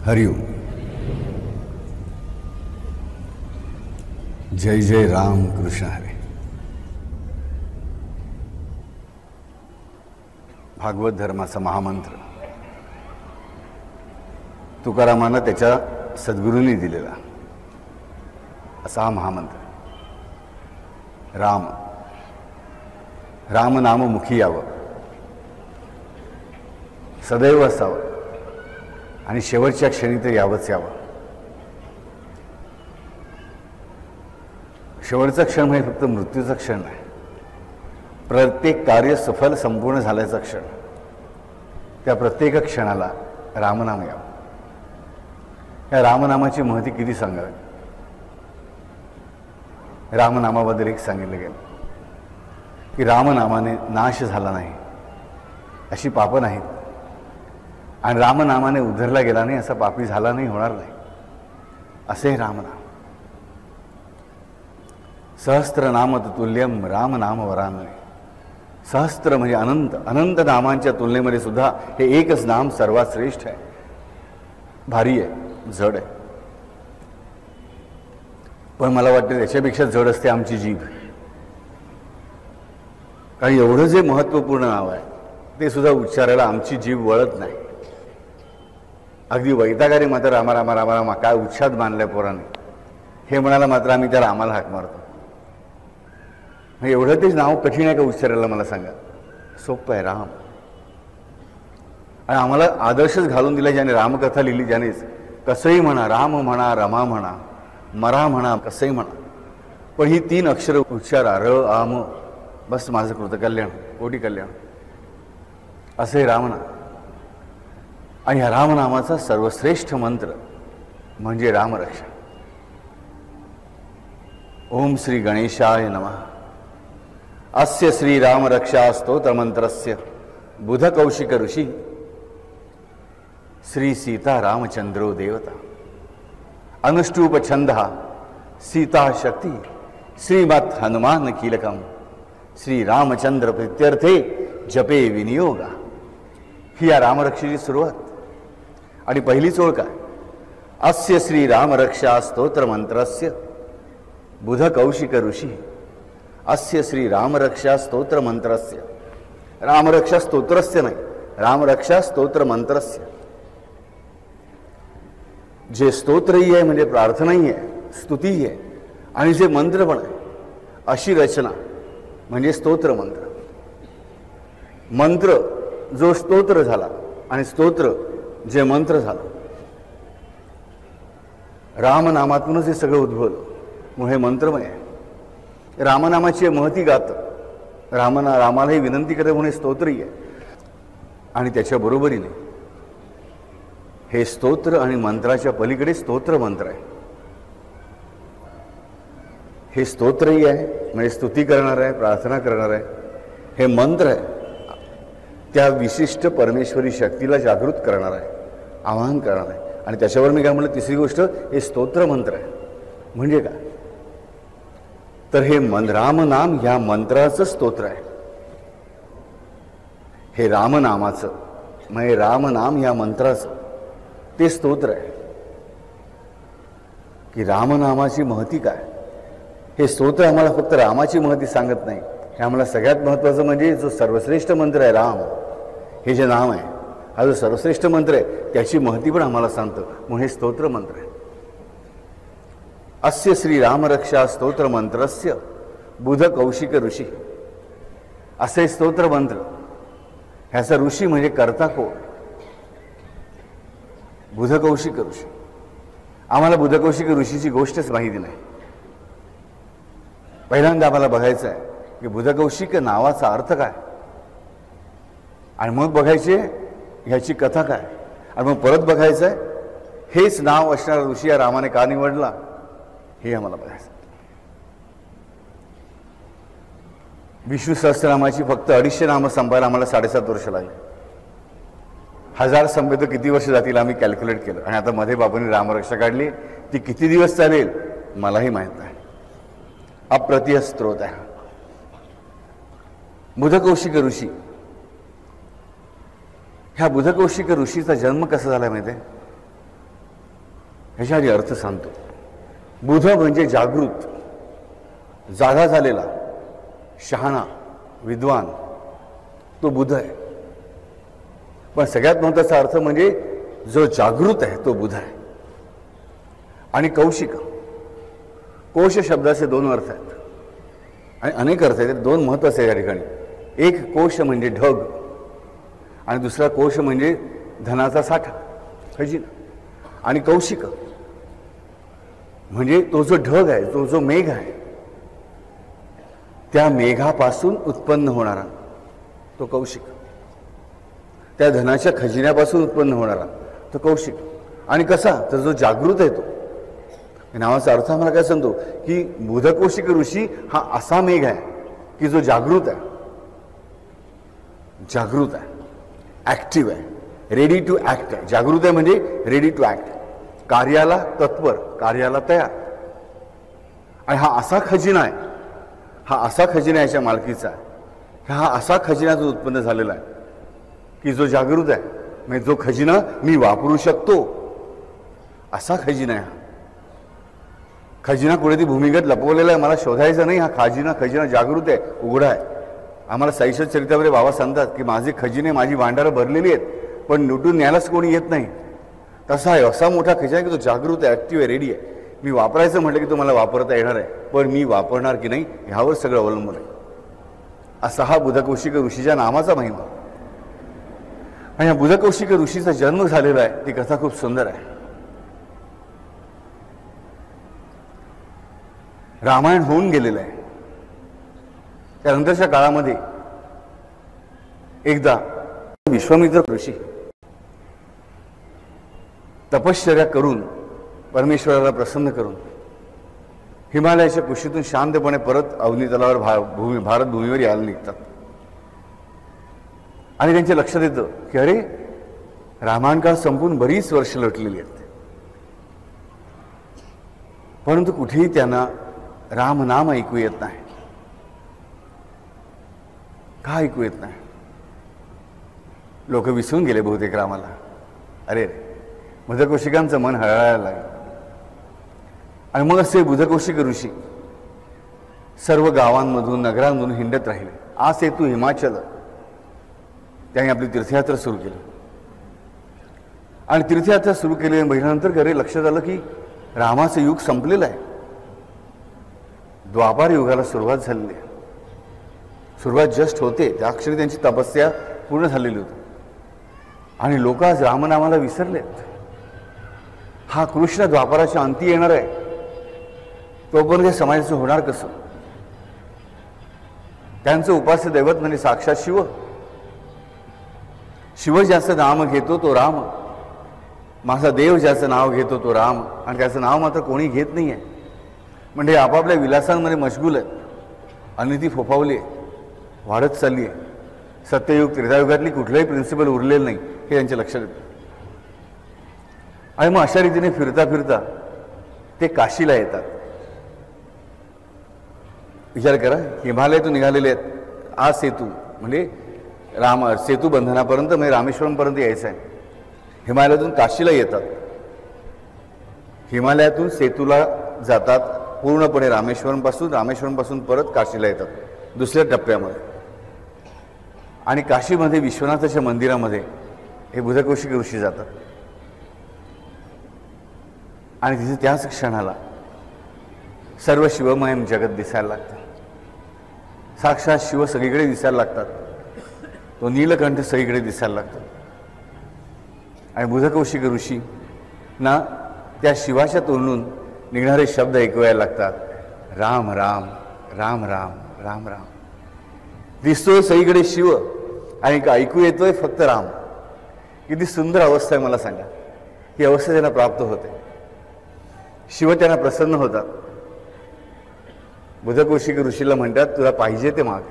हरिओम. जय जय राम कृष्ण हरे. भागवत धर्माचा महामंत्र तुकारामांना त्याच्या सद्गुरूंनी दिलेला असा हा महामंत्र. राम राम नाम मुखी यावं, सदैव असावं आणि शेवटच्या क्षणी तर यावंच यावं. शेवटचा क्षण म्हणजे फक्त मृत्यूचा क्षण नाही, प्रत्येक कार्य सफल संपूर्ण झाल्याचा क्षण. त्या प्रत्येक क्षणाला रामनाम यावं. या रामनामाची महती किती सांगावी. रामनामाबद्दल एक सांगितलं गेलं की रामनामाने नाश झाला नाही अशी पापं नाहीत, आणि रामनामाने उधरला गेला नाही असा पापी झाला नाही, होणार नाही. असे रामनाम. सहस्त्र नाम तुल्यम राम नाम वरानने. सहस्त्र म्हणजे अनंत. अनंत नामांच्या तुलनेमध्ये सुद्धा हे एकच नाम सर्वात श्रेष्ठ आहे. भारी आहे, जड आहे. पण मला वाटतं त्याच्यापेक्षा जड असते आमची जीभ. कारण एवढं जे महत्त्वपूर्ण नाव आहे ते सुद्धा उच्चारायला आमची जीभ वळत नाही. अगदी वैतागारी मात्र रामा रामा रामा रामा काय उच्छाद मानलाय पोराने हे म्हणाला मात्र आम्ही त्या रामाला हाक मारतो. एवढं तेच नाव कठीण आहे का उच्चारायला मला सांगा. सोपं आहे राम. आणि आम्हाला आदर्शच घालून दिला ज्याने रामकथा लिहिली, ज्यानेच कसंही म्हणा, राम म्हणा, रमा म्हणा, मरा म्हणा, कसंही म्हणा, पण ही 3 अक्षर उच्चारा, र आम, बस माझं कृतकल्याण, कोटी कल्याण, असं हे रामनाम. आणि ह्या रामनामाचा सर्वश्रेष्ठ मंत्र म्हणजे रामरक्षा. ओम श्री गणेशाय नमः. अस्य श्री रामरक्षा स्तोत्र मंत्रस्य बुध कौशिक ऋषी श्री सीता रामचंद्रो देवता अनुष्टुप छंद सीता शक्ती श्रीमत् हनुमान कीलकम श्री रामचंद्र प्रीत्यर्थे जपे विनियोगा. ही या रामरक्षेची सुरुवात. आणि पहिलीच ओळ काय? अस्य श्री रामरक्षा स्तोत्र मंत्रस्य बुध कौशिक ऋषी. अस्य श्री रामरक्षा स्तोत्र मंत्रस्य. रामरक्षा स्तोत्रस्य नाही, रामरक्षा स्तोत्र मंत्रस्य. जे स्तोत्रही आहे म्हणजे प्रार्थनाही आहे, स्तुतीही आहे, आणि जे मंत्र पण आहे अशी रचना म्हणजे स्तोत्र मंत्र. मंत्र जो स्तोत्र झाला आणि स्तोत्र जे मंत्र झालं. रामनामातूनच हे सगळं उद्भवलं, मग हे मंत्रमय आहे. रामनामाची महती गातं, रामालाही विनंती करते म्हणून स्तोत्रही आहे. आणि त्याच्या बरोबरीने हे स्तोत्र आणि मंत्राच्या पलीकडे स्तोत्र मंत्र आहे. हे स्तोत्रही आहे म्हणजे स्तुती करणार आहे, प्रार्थना करणार आहे. हे मंत्र आहे त्या विशिष्ट परमेश्वरी शक्तीला जागृत करणार आहे, आवाहन करणार आहे. आणि त्याच्यावर मी काय म्हणलं, तिसरी गोष्ट हे स्तोत्र मंत्र आहे. म्हणजे काय तर हे रामनाम ह्या मंत्राचं स्तोत्र आहे. हे रामनामाचं म्हणजे रामनाम ह्या मंत्राचं ते स्तोत्र आहे. की रामनामाची महती काय. हे स्तोत्र आम्हाला फक्त रामाची महती सांगत नाही, हे आम्हाला सगळ्यात महत्त्वाचं म्हणजे जो सर्वश्रेष्ठ मंत्र आहे राम, हे जे नाम आहे, हा जो सर्वश्रेष्ठ मंत्र आहे त्याची महती पण आम्हाला सांगतं, म्हणून हे स्तोत्र मंत्र आहे. अस्य श्री रामरक्षा स्तोत्र मंत्रस्य बुध कौशिक ऋषी. असे स्तोत्र मंत्र. ह्याचा ऋषी म्हणजे कर्ता कोण? बुध कौशिक ऋषी. आम्हाला बुध कौशिक ऋषीची गोष्टच माहिती नाही. पहिल्यांदा आम्हाला बघायचं आहे की बुध कौशिक नावाचा अर्थ काय, आणि मग बघायचे ह्याची कथा काय, आणि मग परत बघायचं आहे हेच नाव असणारा ऋषी या रामाने का निवडला, हे आम्हाला बघायचं. विष्णू सहस्त्रनामाची फक्त 250 नामं संपायला आम्हाला 7.5 वर्ष लागले. 1000 संपे तर किती वर्ष जातील आम्ही कॅल्क्युलेट केलं. आणि आता मध्ये बाबांनी रामरक्षा काढली, ती किती दिवस चालेल मलाही माहीत नाही. अप्रतिह स्त्रोत आहे. बुधकौशिक ऋषी, ह्या बुधकौशिक ऋषीचा जन्म कसा झाला माहिती आहे? ह्याच्या आधी अर्थ सांगतो. बुध म्हणजे जागृत, जागा झालेला, शहाणा, विद्वान, तो बुध आहे. पण सगळ्यात महत्त्वाचा अर्थ म्हणजे जो जागृत आहे तो बुध आहे. आणि कौशिक, कोश शब्दाचे दोन अर्थ आहेत आणि अनेक अर्थ आहेत, दोन महत्त्वाचे आहे या ठिकाणी. एक कोश म्हणजे ढग आणि दुसरा कोश म्हणजे धनाचा साठा, खजिना. आणि कौशिक म्हणजे तो जो ढग आहे, तो जो मेघ आहे, त्या मेघापासून उत्पन्न होणारा तो कौशिक, त्या धनाच्या खजिन्यापासून उत्पन्न होणारा तो कौशिक. आणि कसा? तर जो जागृत आहे तो. नावाचा अर्थ आम्हाला काय सांगतो की बुधकौशिक ऋषी हा असा मेघ आहे की जो जागृत आहे, जागृत आहे, ऍक्टिव्ह आहे, रेडी टू ऍक्ट आहे. जागृत आहे म्हणजे रेडी टू ऍक्ट, कार्याला तत्पर, कार्याला तयार. आणि हा असा खजिना आहे, हा असा खजिना याच्या मालकीचा आहे, हा असा खजिना जो उत्पन्न झालेला आहे की जो जागृत आहे, म्हणजे जो खजिना मी वापरू शकतो असा खजिना आहे. हा खजिना कुठेतरी भूमिगत लपवलेला आहे, मला शोधायचा नाही. हा खजिना जागृत आहे, उघडा आहे. आम्हाला साईशत चरित्रामध्ये बाबा सांगतात की माझे खजिने, माझी भांडारं भरलेली आहेत, पण लुटून न्यायलाच कोणी येत नाही. तसा आहे, असा मोठा खजिना की तो जागृत आहे, ॲक्टिव्ह आहे, रेडी आहे. मी वापरायचं म्हटलं की तो मला वापरता येणार आहे, पण मी वापरणार की नाही ह्यावर सगळं अवलंबून आहे. असा हा बुधकौशिक ऋषीच्या नामाचा महिमा. आणि या बुधकौशिक ऋषीचा जन्म झालेला आहे, ती कथा खूप सुंदर आहे. रामायण होऊन गेलेलं आहे. त्यानंतरच्या काळामध्ये एकदा विश्वामित्र ऋषी तपश्चर्या करून, परमेश्वराला प्रसन्न करून हिमालयाच्या कुशीतून शांतपणे परत अवनी तलावावर भारत भूमीवर यायला निघतात. आणि त्यांच्या लक्षात येतं की अरे, रामायण काळ संपून बरीच वर्ष लोटलेली आहेत, परंतु कुठेही त्यांना रामनाम ऐकू येत नाही. का ऐकू येत नाही? लोक विसरून गेले बहुतेक रामाला. अरे, बुधकौशिकांचं मन हळहळायला लागलं. आणि मग असे बुधकौशिक ऋषी सर्व गावांमधून, नगरांमधून हिंडत राहिले. आज सेतू हिमाचल, त्यांनी आपली तीर्थयात्रा सुरू केली. आणि तीर्थयात्रा सुरू केली महिन्यानंतर घरी लक्षात आलं की रामाचं युग संपलेलं आहे, द्वापार युगाला सुरुवात झालेली आहे. सुरुवात जस्ट होते, त्या क्षणी त्यांची तपस्या पूर्ण झालेली होती. आणि लोक आज रामनामाला विसरलेत. हा कृष्ण द्वापाराच्या अंती येणार आहे, तोपर्यंत समाजाचं होणार कसं? त्यांचं उपास्य दैवत म्हणजे साक्षात शिव. शिव ज्याचं नाम घेतो तो राम, माझा देव ज्याचं नाव घेतो तो राम. आणि त्याचं नाव मात्र कोणी घेत नाही आहे. म्हणजे आपापल्या विलासांमध्ये मशगूल आहेत, आणि ती फोफावली आहे, वाढत चालली आहे. सत्ययुग त्रेतायुगातली कुठलंही प्रिन्सिपल उरलेलं नाही हे त्यांच्या लक्षात येतं. आणि मग अशा रीतीने फिरता फिरता ते काशीला येतात. विचार करा, हिमालयातून निघालेले आहेत. आज सेतू म्हणजे सेतू बंधनापर्यंत, म्हणजे रामेश्वरमपर्यंत यायचं आहे. हिमालयातून काशीला येतात, हिमालयातून सेतूला जातात, पूर्णपणे रामेश्वरमपासून परत काशीला येतात दुसऱ्या टप्प्यामध्ये. आणि काशीमध्ये विश्वनाथाच्या मंदिरामध्ये हे बुधकौशिक ऋषी जातात. आणि तिथे त्याच क्षणाला सर्व शिवमय जगत दिसायला लागतं. साक्षात शिव सगळीकडे दिसायला लागतात, तो नीलकंठ सगळीकडे दिसायला लागतो. आणि बुधकौशिक ऋषी ना त्या शिवाच्या तोंडून निघणारे शब्द ऐकवायला लागतात, राम राम राम राम राम राम. दिसतोय सगळीकडे शिव आणि ऐकू येतोय फक्त राम. किती सुंदर अवस्था आहे मला सांगा. ही अवस्था त्यांना प्राप्त होते. शिव त्यांना प्रसन्न होतात. बुधकौशिक ऋषीला म्हणतात, तुला पाहिजे ते माग.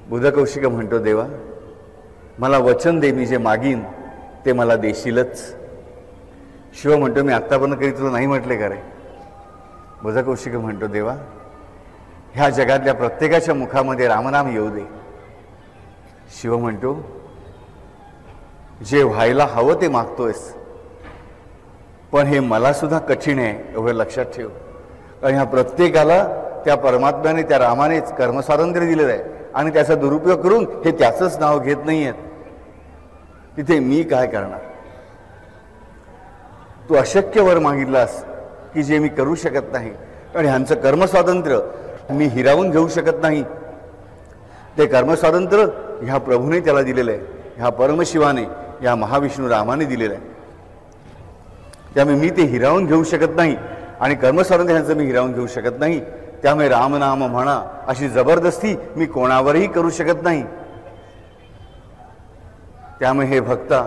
बुधकौशिक म्हणतो, देवा मला वचन दे, मी जे मागीन ते मला देशीलच. शिव म्हणतो, मी आत्तापर्यंत कधी तुला नाही म्हटले का रे? बुधकौशिक म्हणतो, देवा ह्या जगातल्या प्रत्येकाच्या मुखामध्ये रामनाम येऊ दे. शिव म्हणतो, जे व्हायला हवं ते मागतोयस, पण हे मला सुद्धा कठीण आहे एवढं लक्षात ठेव. कारण ह्या प्रत्येकाला त्या परमात्म्याने, त्या रामानेच कर्मस्वातंत्र्य दिलेलं आहे आणि त्याचा दुरुपयोग करून हे त्याचंच नाव घेत नाही आहेत. तिथे मी काय करणार? तू अशक्य वर मागितलास की जे मी करू शकत नाही. कारण ह्यांचं कर्मस्वातंत्र्य मी हिरावून घेऊ शकत नाही. ते कर्मस्वातंत्र्य ह्या प्रभूने त्याला दिलेलं आहे, ह्या परमशिवाने, ह्या महाविष्णू रामाने दिलेलं आहे. त्यामुळे मी ते हिरावून घेऊ शकत नाही आणि कर्मस्वातंत्र्य ह्यांचं मी हिरावून घेऊ शकत नाही. त्यामुळे रामनाम म्हणा अशी जबरदस्ती मी कोणावरही करू शकत नाही. त्यामुळे हे भक्ता,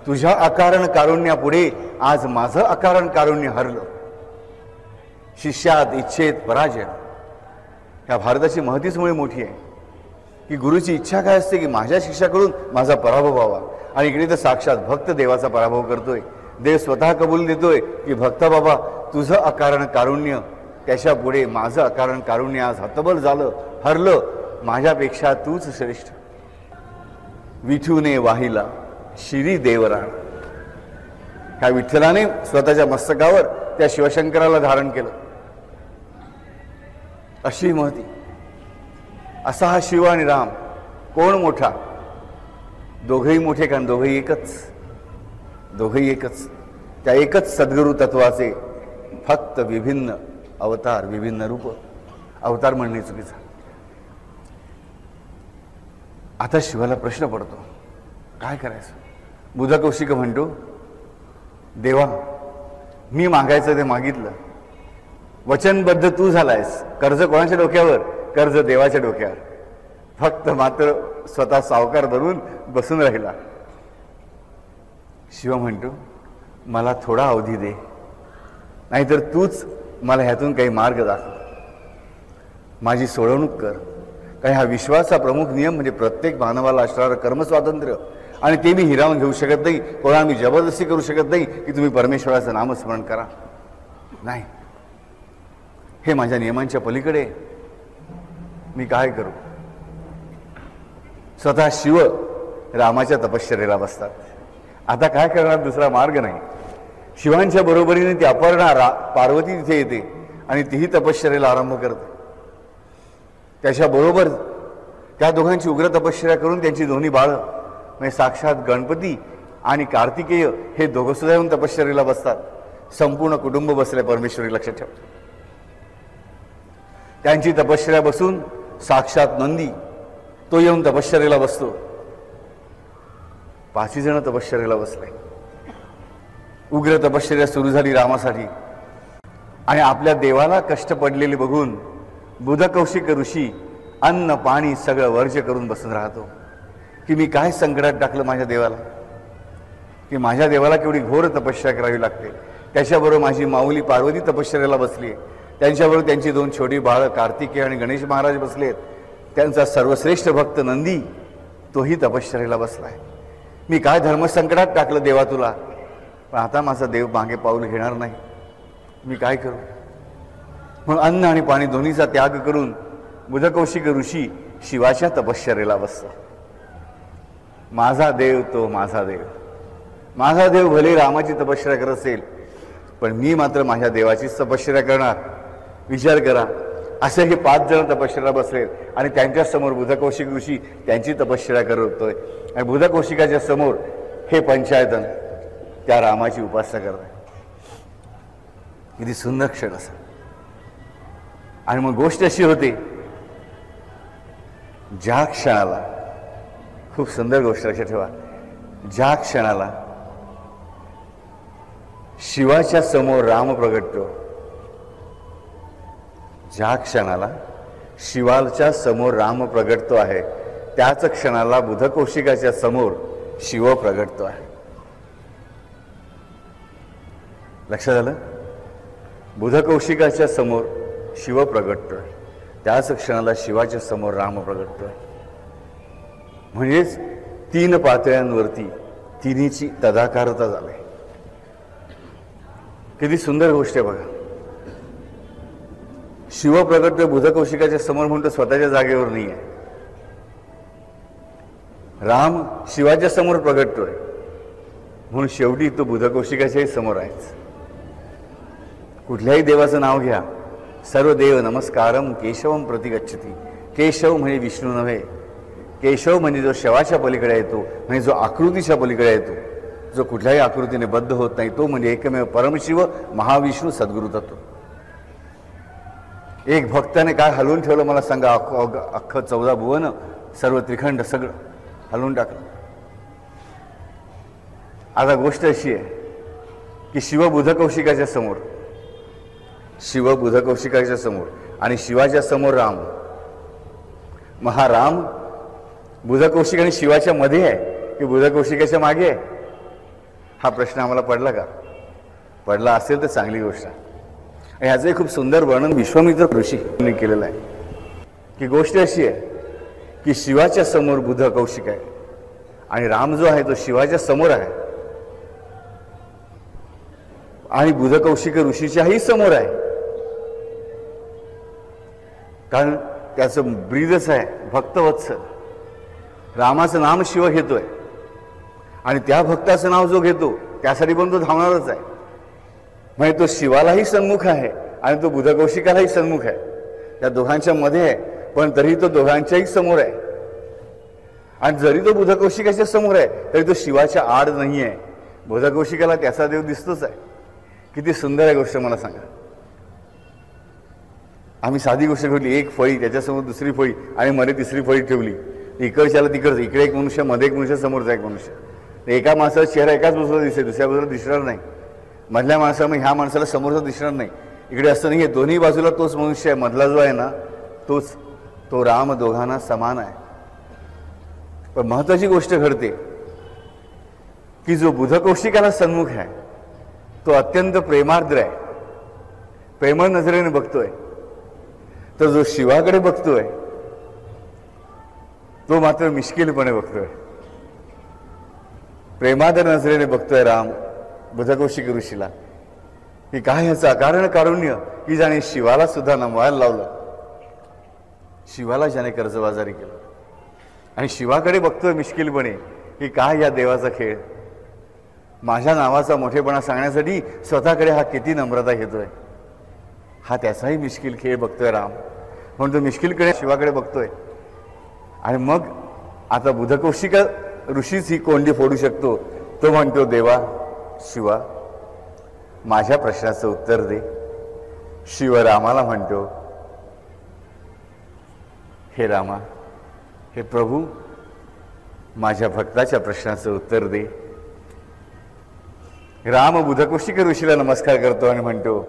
तुझ्या अकारण कारुण्यापुढे आज माझं अकारण कारुण्य हरलं. शिष्यात इच्छेत पराजय. ह्या भारताची महतीच मुळे मोठी आहे की गुरुची इच्छा काय असते की माझ्या शिष्याकडून माझा पराभव व्हावा. आणि इकडे तर साक्षात भक्त देवाचा पराभव करतोय. देव स्वतः कबूल देतोय की भक्त बाबा, तुझं अकारण कारुण्य, त्याच्या पुढे माझं अकारण कारुण्य आज हतबल झालं, हरलं. माझ्यापेक्षा तूच श्रेष्ठ. विठूने वाहिला शिरी देवराण. ह्या विठ्ठलाने स्वतःच्या मस्तकावर त्या शिवशंकराला धारण केलं. अशी महती. असा हा शिव आणि राम. कोण मोठा? दोघेही मोठे, कारण दोघेही एकच. दोघेही एकच. त्या एकच सद्गुरु तत्वाचे फक्त विभिन्न अवतार, विभिन्न रूप. अवतार म्हणणे चुकीचं. आता शिवाला प्रश्न पडतो, काय करायचं? बुधकौशिक म्हणतो, देवा, मी मागायचं ते मागितलं, वचनबद्ध तू झालायस. कर्ज कोणाच्या डोक्यावर? कर्ज देवाच्या डोक्यावर. फक्त मात्र स्वतः सावकार धरून बसून राहिला. शिव म्हणतो, मला थोडा अवधी दे, नाहीतर तूच मला ह्यातून काही मार्ग दाखव, माझी सोडवणूक कर. काही हा विश्वाचा प्रमुख नियम म्हणजे प्रत्येक मानवाला असणारं कर्मस्वातंत्र्य, आणि ते मी हिरावून घेऊ शकत नाही. कोणाला मी जबरदस्ती करू शकत नाही की तुम्ही परमेश्वराचं नामस्मरण करा. नाही, हे माझ्या नियमांच्या पलीकडे. मी काय करू? स्वतः शिव रामाच्या तपश्चर्येला बसतात. आता काय करणार? दुसरा मार्ग नाही. शिवांच्या बरोबरीने ती अपर्णा पार्वती तिथे येते आणि तीही तपश्चर्येला आरंभ करते. त्याच्याबरोबर त्या दोघांची उग्र तपश्चर्या करून त्यांची दोन्ही बाळं म्हणजे साक्षात गणपती आणि कार्तिकेय हे दोघं सुद्धा येऊन तपश्चर्येला बसतात. संपूर्ण कुटुंब बसले परमेश्वरी, लक्षात ठेव. त्यांची तपश्चर्या बसून साक्षात नंदी तो येऊन तपश्चर्येला बसतो. 5 जण तपश्चर्येला बसले. उग्र तपश्चर्या सुरू झाली रामासाठी. आणि आपल्या देवाला कष्ट पडलेले बघून बुधकौशिक ऋषी अन्न पाणी सगळं वर्ज्य करून बसून राहतो की मी काय संकटात टाकलं माझ्या देवाला, की माझ्या देवाला केवढी घोर तपश्चर्या करावी लागते. त्याच्याबरोबर माझी माऊली पार्वती तपश्चर्याला बसली. त्यांच्याबरोबर त्यांची 2 छोटी बाळं कार्तिकेय आणि गणेश महाराज बसलेत. त्यांचा सर्वश्रेष्ठ भक्त नंदी तोही तपश्चर्याला बसलाय. मी काय धर्मसंकटात टाकलं देवा तुला, पण आता माझा देव मागे पाऊल घेणार नाही. मी काय करू? म्हणून अन्न आणि पाणी दोन्हीचा त्याग करून बुधकौशिक ऋषी शिवाच्या तपश्चर्येला बसतो. माझा देव तो माझा देव. माझा देव भले रामाची तपश्चर्या करत असेल, पण मी मात्र माझ्या देवाचीच तपश्चर्या करणार. विचार करा, असे हे 5 जण तपश्चर्या बसलेत आणि त्यांच्यासमोर बुधकौशिक ऋषी त्यांची तपश्चर्या करत होतोय. आणि बुधकौशिकाच्या समोर हे पंचायतन त्या रामाची उपासना करत आहे. किती सुंदर क्षण असा. आणि मग गोष्ट अशी होते, ज्या क्षणाला, खूप सुंदर गोष्ट लक्षात ठेवा, ज्या क्षणाला शिवाच्या समोर राम प्रगटतो, ज्या क्षणाला शिवाच्या समोर राम प्रगटतो आहे, त्याच क्षणाला बुधकौशिकाच्या समोर शिव प्रगटतो आहे. लक्षात आलं? बुधकौशिकाच्या समोर शिव प्रगटतोय, त्याच क्षणाला शिवाच्या समोर राम प्रगटतोय. म्हणजेच 3 पातळ्यांवरती तिन्हीची तदाकारता झाली. किती सुंदर गोष्ट आहे बघा. शिव प्रगटतोय बुधकौशिकाच्या समोर म्हणतो स्वतःच्या जागेवर नाही आहे. राम शिवाच्या समोर प्रगटतोय म्हणून शेवटी तो बुधकौशिकाच्याही समोर आहेच. कुठल्याही देवाचं नाव घ्या, सर्व देव नमस्कारम केशवम प्रतिगच्छति. केशव म्हणजे विष्णू नव्हे, केशव म्हणजे जो शवाच्या पलीकडे येतो, म्हणजे जो आकृतीच्या पलीकडे येतो, जो कुठल्याही आकृतीने बद्ध होत नाही, तो म्हणजे एकमेव परमशिव महाविष्णू सद्गुरु तत्व. एक भक्ताने काय हलवून ठेवलं मला सांगा? अख्खं 14 भुवन, सर्व त्रिखंड सगळं हलवून टाकलं. आता गोष्ट अशी आहे की शिव बुधकौशिकाच्या समोर, शिव बुधकौशिकाच्या समोर आणि शिवाच्या समोर राम. मग हा राम बुधकौशिक आणि शिवाच्या मध्ये आहे की बुधकौशिकाच्या मागे आहे? हा प्रश्न आम्हाला पडला का? पडला असेल तर चांगली गोष्ट आहे. आणि ह्याचं खूप सुंदर वर्णन विश्वामित्र ऋषींनी केलेलं आहे की गोष्ट अशी आहे की शिवाच्या समोर बुधकौशिक आहे आणि राम जो आहे तो शिवाच्या समोर आहे आणि बुधकौशिक ऋषीच्याही समोर आहे. कारण त्याचं ब्रीदच आहे भक्तवत्सल. रामाचं नाम शिव घेतोय आणि त्या भक्ताचं नाव जो घेतो त्यासाठी पण तो धावणारच आहे. म्हणजे तो शिवालाही सन्मुख आहे आणि तो बुधकौशिकालाही सन्मुख आहे. त्या दोघांच्या मध्ये आहे, पण तरी तो दोघांच्याही समोर आहे. आणि जरी तो बुधकौशिकाच्या समोर आहे तरी तो शिवाच्या आड नाही आहे. बुधकौशिकाला त्याचा देव दिसतोच आहे. किती सुंदर आहे गोष्ट मला सांगा. आम्ही साधी गोष्ट ठेवली, एक फळी त्याच्यासमोर दुसरी फळी आणि मध्ये तिसरी फळी ठेवली. इकडच्याला तिकडचं, इकडे एक मनुष्य, मध्ये एक मनुष्य, समोरचा एक मनुष्य. एका माणसाला चेहरा एकाच बाजूला दिसेल, दुसऱ्या बाजूला दिसणार नाही. मधल्या माणसाला ह्या माणसाला समोरचा दिसणार नाही. इकडे असं नाही आहे, दोन्ही बाजूला तोच मनुष्य आहे. मधला जो आहे ना तोच, तो राम दोघांना समान आहे. पण महत्वाची गोष्ट घडते की जो बुधकौशिकाला सन्मुख आहे तो अत्यंत प्रेमार्द्र आहे, प्रेमळ नजरेने बघतोय. तर जो शिवाकडे बघतोय तो मात्र मिश्किलपणे बघतोय. प्रेमार्द्र नजरेने बघतोय राम बुधकौशिक ऋषीला की काय ह्याचं अकारण कारुण्य की ज्याने शिवाला सुद्धा नमवायला लावलं, शिवाला ज्याने कर्जबाजारी केलं. आणि शिवाकडे बघतोय मिश्किलपणे की काय या देवाचा खेळ. माझ्या नावाचा मोठेपणा सांगण्यासाठी स्वतःकडे हा किती नम्रता घेतोय. हा त्याचाही मिश्किल खेळ बघतोय राम. म्हणून तो मिश्किलकडे शिवाकडे बघतोय. आणि मग आता बुधकौशिका ऋषीच ही कोंडी फोडू शकतो. तो म्हणतो, देवा शिवा माझ्या प्रश्नाचं उत्तर दे. शिव रामाला म्हणतो, हे रामा, हे प्रभू, माझ्या भक्ताच्या प्रश्नाचं उत्तर दे. राम बुधकौशिक ऋषीला नमस्कार करतो आणि म्हणतो,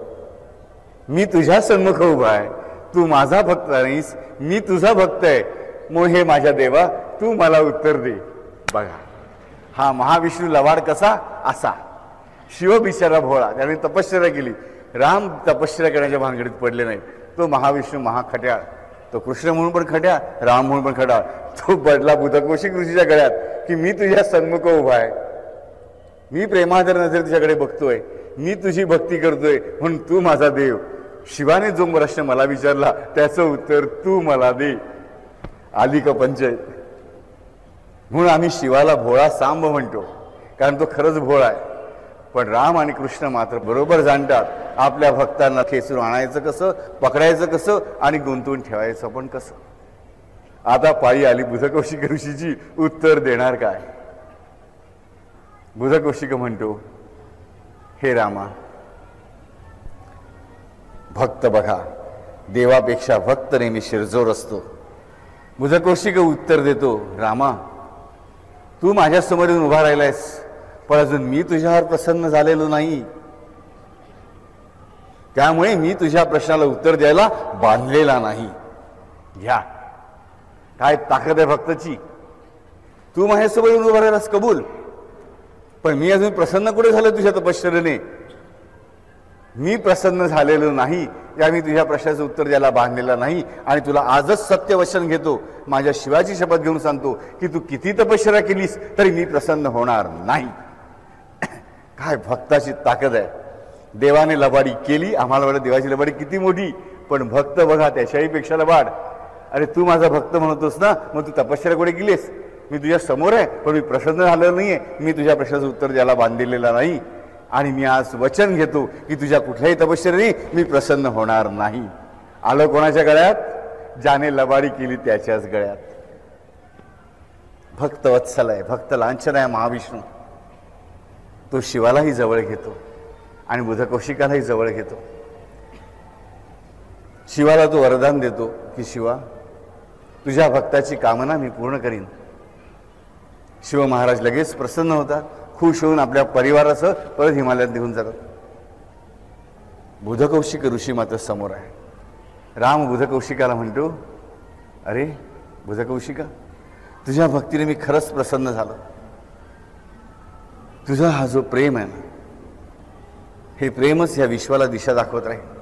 मी तुझ्या सन्मुख उभा आहे, तू माझा भक्त नाहीस, मी तुझा भक्त आहे. मग हे माझ्या देवा तू मला उत्तर दे. बघा हा महाविष्णू लवाड कसा असा. शिव बिचारा भोळा, त्याने तपश्चर्या केली. राम तपश्चर्या करण्याच्या भानगडीत पडले नाही. तो महाविष्णू महाखट्याळ, तो कृष्ण म्हणून पण खट्याळ, राम म्हणून पण खट्याळ. तो पडला बुधकौशिक ऋषीच्या गळ्यात की मी तुझ्या सन्मुख उभा आहे, मी प्रेमादर नजर तुझ्याकडे बघतोय, मी तुझी भक्ती करतोय, म्हणून तू माझा देव. शिवाने जो प्रश्न मला विचारला त्याचं उत्तर तू मला दे. आली का पंचायत. म्हणून आम्ही शिवाला भोळा सांब म्हणतो, कारण तो खरंच भोळा आहे. पण राम आणि कृष्ण मात्र बरोबर जाणतात आपल्या भक्तांना खेचून आणायचं कसं, पकडायचं कसं आणि गुंतवून ठेवायचं पण कसं. आता पाळी आली बुधकौशिक ऋषीची. उत्तर देणार काय? बुधकौशिक म्हणतो, हे रामा, भक्त बघा, देवापेक्षा भक्त नेहमी शिरजोर असतो. बुधकौशिक उत्तर देतो, रामा, तू माझ्या समोर येऊन उभा राहिलायस, पण अजून मी तुझ्यावर प्रसन्न झालेलो नाही. त्यामुळे मी तुझ्या प्रश्नाला उत्तर द्यायला बांधलेला नाही. घ्या, काय ताकद आहे भक्ताची. तू माझ्यासमोर येऊन उभा राहिलास कबूल, पण मी अजून प्रसन्न कुठे झालो तुझ्या तपश्चर्येने. मी प्रसन्न झालेलो नाही, या मी तुझ्या प्रश्नाचं उत्तर द्यायला बांधलेला नाही. आणि तुला आजच सत्यवचन घेतो, माझ्या शिवाची शपथ घेऊन सांगतो की तू किती तपश्चर्या केलीस तरी मी प्रसन्न होणार नाही. काय भक्ताची ताकद आहे. देवाने लबाडी केली, आम्हाला वाटतं देवाची लबाडी किती मोठी, पण भक्त बघा त्याच्याही पेक्षा वाढ. अरे तू माझा भक्त म्हणतोस ना, मग तू तपश्चर्या कुठे गेलीस? मी तुझ्या समोर आहे, पण मी प्रसन्न झालेलो नाहीये. मी तुझ्या प्रश्नाचं उत्तर द्यायला बांधिलेला नाही. आणि मी आज वचन घेतो की तुझ्या कुठल्याही तपश्चर्याने मी प्रसन्न होणार नाही. आलं कोणाच्या गळ्यात? ज्याने लबाडी केली त्याच्याच गळ्यात. भक्त वत्सल आहे, भक्त लांछन आहे महाविष्णू. तो शिवालाही जवळ घेतो आणि बुधकौशिकालाही जवळ घेतो. शिवाला तो वरदान देतो की शिवा, तुझ्या भक्ताची कामना मी पूर्ण करीन. शिव महाराज लगेच प्रसन्न होतात, खुश होऊन आपल्या परिवारासह परत हिमालयात निघून जातात. बुधकौशिक ऋषी मात्र समोर आहे. राम बुधकौशिकाला म्हणतो, अरे बुधकौशिका, तुझ्या भक्तीने मी खरंच प्रसन्न झालो. तुझा हा जो प्रेम आहे ना, हे प्रेमच या विश्वाला दिशा दाखवत राहील.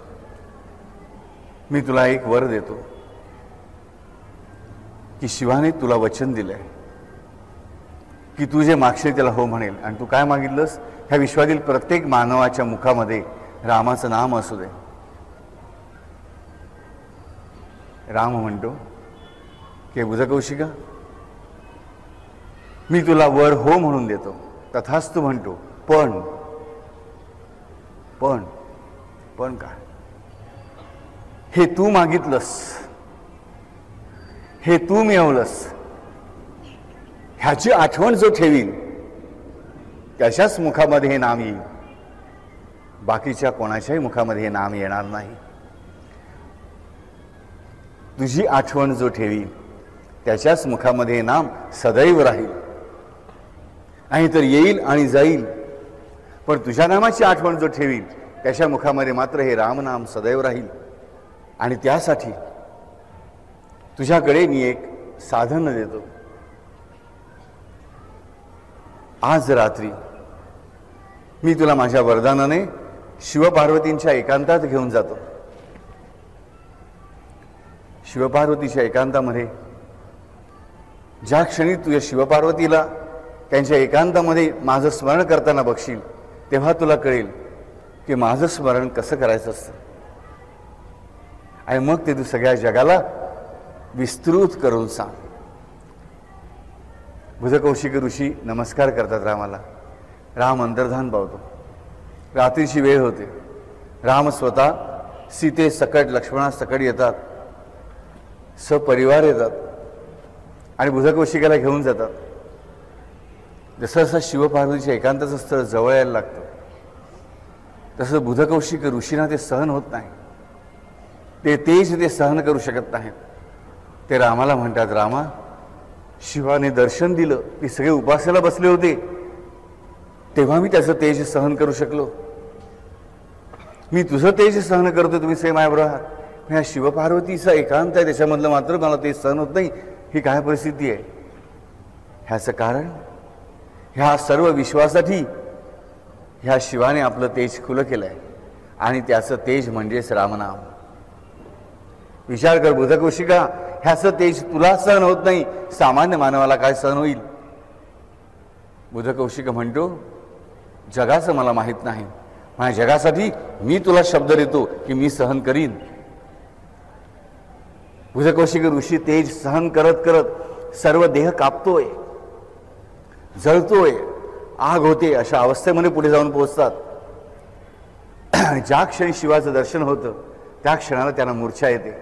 मी तुला एक वर देतो की शिवाने तुला वचन दिलंय की तू जे मागशील त्याला हो म्हणेल. आणि तू काय मागितलंस? ह्या विश्वातील प्रत्येक मानवाच्या मुखामध्ये रामाचं नाम असू दे. राम म्हणतो की बुधकौशिका, मी तुला वर हो म्हणून देतो, तथास्तु म्हणतो. पण पण पण काय? हे तू मागितलंस, हे तू मिळवलंस, ह्याची आठवण जो ठेवील त्याच्याच मुखामध्ये हे नाम येईल. बाकीच्या कोणाच्याही मुखामध्ये हे नाम येणार नाही. तुझी आठवण जो ठेवील त्याच्याच मुखामध्ये हे नाम सदैव राहील. आणि तर येईल आणि जाईल, पण तुझ्या नामाची आठवण जो ठेवील त्याच्या मुखामध्ये मात्र हे रामनाम सदैव राहील. आणि त्यासाठी तुझ्याकडे मी एक साधन देतो. आज रात्री मी तुला माझ्या वरदानाने शिवपार्वतींच्या एकांतात घेऊन जातो. शिवपार्वतीच्या एकांतामध्ये ज्या क्षणी तुझ्या शिवपार्वतीला त्यांच्या एकांतामध्ये माझं स्मरण करताना बघशील, तेव्हा तुला कळेल की माझं स्मरण कसं करायचं असतं. आणि मग ते तू सगळ्या जगाला विस्तृत करून सांग. बुधकौशिक ऋषी नमस्कार करतात रामाला. राम अंतर्धान पावतो. रात्रीची वेळ होते. राम स्वतः सीते सकट, लक्ष्मणा सकट येतात, सपरिवार येतात आणि बुधकौशिकाला घेऊन जातात. जसं जसं शिवपार्वतीच्या एकांताचं स्थळ जवळ यायला लागतं, तसं बुधकौशिक ऋषींना ते सहन होत नाही. ते तेज ते सहन करू शकत नाहीत. ते रामाला म्हणतात, रामा, शिवाने दर्शन दिलं, ते सगळे उपासाला बसले होते, तेव्हा मी त्याचं तेज सहन करू शकलो. मी तुझं तेज सहन करतो, तुम्ही सगळे माझ्याबरोबर आहात. ह्या शिवपार्वतीचा एकांत आहे, त्याच्यामधलं मात्र मला तेज सहन होत नाही. ही काय परिस्थिती आहे? ह्याचं कारण, ह्या सर्व विश्वासाठी ह्या शिवाने आपलं तेज खुलं केलं आहे आणि त्याचं तेज म्हणजेच रामनाम. विचार कर बुधकौशिका, ह्याचं तेज तुला सहन होत नाही, सामान्य मानवाला काय सहन होईल? बुधकौशिक म्हणतो, जगाचं मला माहीत नाही, माझ्या जगासाठी मी तुला शब्द देतो की मी सहन करीन. बुधकौशिक ऋषी तेज सहन करत करत सर्व देह कापतोय, जळतोय, आग होते, अशा अवस्थेमध्ये पुढे जाऊन पोहोचतात. ज्या क्षणी शिवाचं दर्शन होतं त्या क्षणाला त्यांना मूर्छा येते.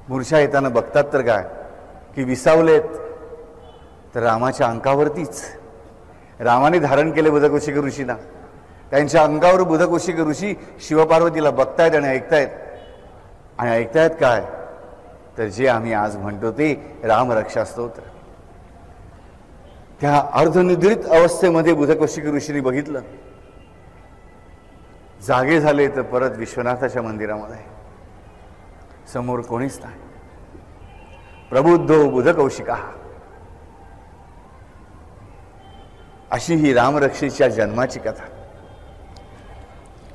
मूर्छा येताना बघतात तर काय की विसावलेत तर रामाच्या अंकावरतीच. रामाने धारण केले बुधकौशिक ऋषींना. त्यांच्या अंगावर बुधकौशिक ऋषी शिवपार्वतीला बघतायत आणि ऐकतायत. आणि ऐकतायत काय तर जे आम्ही आज म्हणतो ते रामरक्षा स्तोत्र. त्या अर्धनिद्रित अवस्थेमध्ये बुधकौशिक ऋषींनी बघितलं. जागे झाले तर परत विश्वनाथाच्या मंदिरामध्ये समोर कोणीच नाही. प्रबुद्धो बुधकौशिका. अशी ही रामरक्षेच्या जन्माची कथा.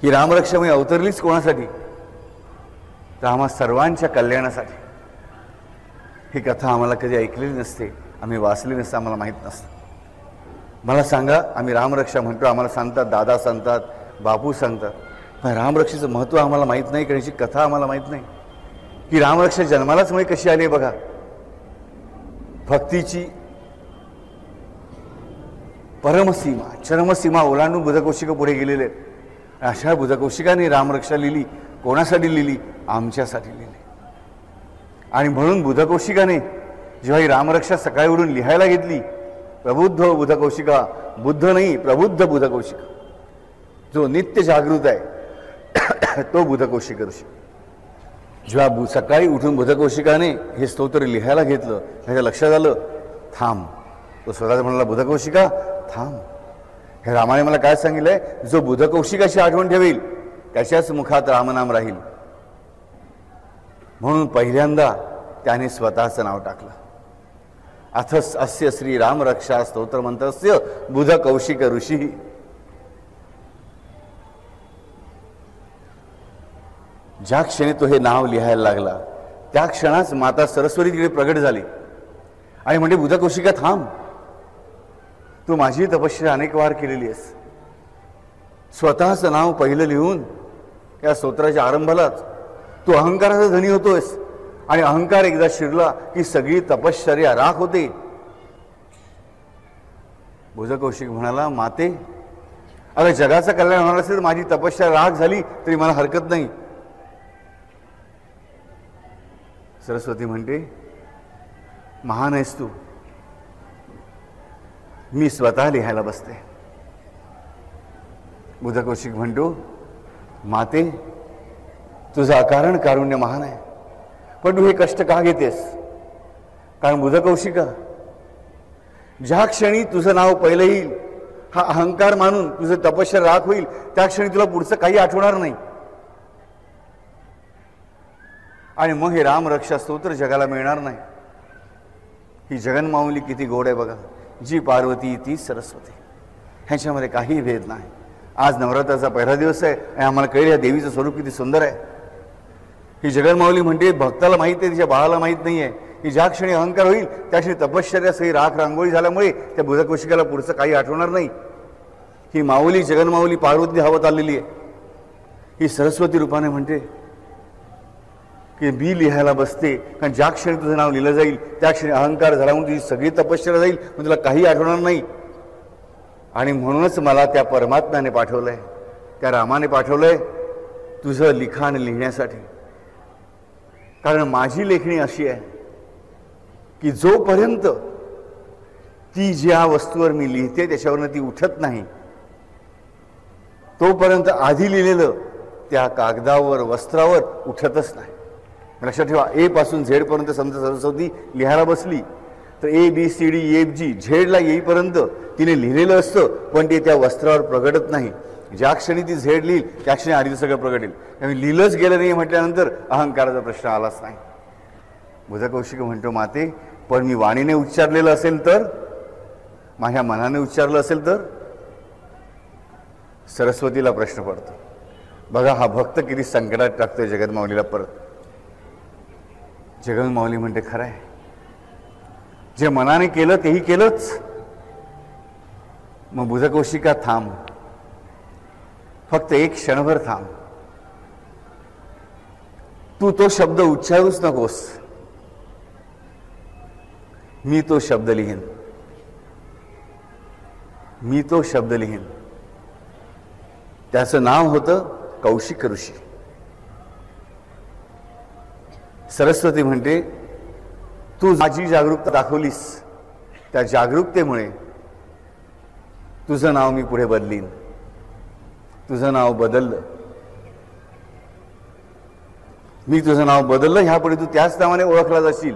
ही रामरक्षा म्हणजे अवतरलीच कोणासाठी? तर आम्हा सर्वांच्या कल्याणासाठी. ही कथा आम्हाला कधी ऐकलेली नसते, आम्ही वाचली नसतं, आम्हाला माहीत नसतं. मला सांगा, आम्ही रामरक्षा म्हणतो, आम्हाला सांगतात, दादा सांगतात, बापू सांगतात, पण रामरक्षेचं महत्त्व आम्हाला माहीत नाही, कारण कथा आम्हाला माहीत नाही की रामरक्षा जन्मालाच मुळे कशी आली. बघा, भक्तीची परमसीमा चरमसीमा ओलांडून बुधकौशिक पुढे गेलेले आहेत. अशा बुधकौशिकाने रामरक्षा लिहिली. कोणासाठी लिहिली? आमच्यासाठी लिहिली. आणि म्हणून बुधकौशिकाने जेव्हा ही रामरक्षा सकाळी उठून लिहायला घेतली, प्रबुद्ध बुधकौशिका, बुद्ध नाही प्रबुद्ध बुधकौशिका, जो नित्य जागृत आहे तो बुधकौशिक ऋषी. जेव्हा सकाळी उठून बुधकौशिकाने हे स्तोत्र लिहायला घेतलं, त्याच्या लक्षात आलं, थांब. तो स्वतःच म्हणाला, बुधकौशिका थांब, हे रामाने मला काय सांगितलंय, जो बुधकौशिकाची आठवण ठेवेल त्याच्याच मुखात रामनाम राहील. म्हणून पहिल्यांदा त्याने स्वतःचं नाव टाकलं. अथ अस्य श्री रामरक्षा स्तोत्र मंत्रस्य बुधकौशिक ऋषी. ज्या क्षणी तो हे नाव लिहायला लागला त्या क्षणाच माता सरस्वती तिकडे प्रगट झाली आणि म्हणजे, बुधकौशिका थांब, तू माझी तपश्चर्या अनेक वार केलेली आहेस. स्वतःचं नाव पहिलं लिहून या स्तोत्राच्या आरंभालाच तू अहंकाराचा धनी होतोयस, आणि अहंकार एकदा शिरला की सगळी तपश्चर्या राख होते. बुधकौशिक म्हणाला, माते, अगर जगाचं कल्याण होणार असेल तर माझी तपश्चर्या राख झाली तरी मला हरकत नाही. सरस्वती म्हणते, महान आहेस तू, मी स्वतः लिहायला बसते. बुधकौशिक म्हणतो, माते, तुझं अकारण कारुण्य महान आहे, पण तू हे कष्ट का घेतेस? कारण बुधकौशिका, ज्या क्षणी तुझं नाव पहिलं येईल, हा अहंकार मानून तुझं तपश्चर्या राख होईल, त्या क्षणी तुला पुढचं काही आठवणार नाही. आणि मग हे रामरक्षा स्तोत्र जगाला मिळणार नाही. ही जगन्माऊली किती गोड आहे बघा. जी पार्वती ती सरस्वती, ह्याच्यामध्ये काही भेद नाही. आज नवरात्राचा पहिला दिवस आहे आणि आम्हाला कळेल या देवीचं स्वरूप किती सुंदर आहे. ही जगन्माऊली म्हणते, भक्ताला माहीत आहे, तिच्या बाळाला माहीत नाही आहे की ज्या क्षणी अहंकार होईल त्या क्षणी तपश्चर्या सही राख रांगोळी झाल्यामुळे त्या बुधकौशिकाला पुढचं काही आठवणार नाही. ही माऊली जगन्माऊली पार्वती धावत आलेली आहे. ही सरस्वती रूपाने म्हणते की मी लिहायला बसते, कारण ज्या क्षणी तुझं नाव लिहिलं जाईल त्या क्षणी अहंकार झाला म्हणून तुझी सगळी तपश्चर्या जाईल, पण तुला काही आठवणार नाही. आणि म्हणूनच मला त्या परमात्म्याने पाठवलंय, त्या रामाने पाठवलंय तुझं लिखाण लिहिण्यासाठी. कारण माझी लेखणी अशी आहे की जोपर्यंत ती ज्या वस्तूवर मी लिहिते त्याच्यावरनं ती उठत नाही, तोपर्यंत आधी लिहिलेलं त्या कागदावर वस्त्रावर उठतच नाही. लक्षात ठेवा, ए पासून झेड पर्यंत समजा सरस्वती लिहायला बसली तर ABCD EFG झेडला येईपर्यंत तिने लिहिलेलं असतं, पण ते त्या वस्त्रावर प्रगटत नाही. ज्या क्षणी ती झेड लिहिल त्या क्षणी आधी सगळं प्रगटेल. त्यामुळे लिहिलंच गेलं नाही म्हटल्यानंतर अहंकाराचा प्रश्न आलाच नाही. बुधकौशिक म्हणतो, माते, पण मी वाणीने उच्चारलेलं असेल तर, माझ्या मनाने उच्चारलं असेल तर. सरस्वतीला प्रश्न पडतो. बघा, हा भक्त किती संकटात टाकतोय जगन्माऊलीला परत. जगन्माऊली म्हणते, खरं आहे, जे मनाने केलं तेही केलंच. मग बुधकौशिका थांब, फक्त एक क्षणभर थांब. तू तो शब्द उच्चारूच नकोस, मी तो शब्द लिहीन, मी तो शब्द लिहीन. त्याचं नाव होतं कौशिक ऋषी. सरस्वती म्हणते, तू माझी जागरूकता दाखवलीस, त्या जागरूकतेमुळे तुझं नाव मी पुढे बदलीन. तुझं नाव बदललं, मी तुझं नाव बदललं, ह्यापुढे तू त्याच नावाने ओळखला जाशील.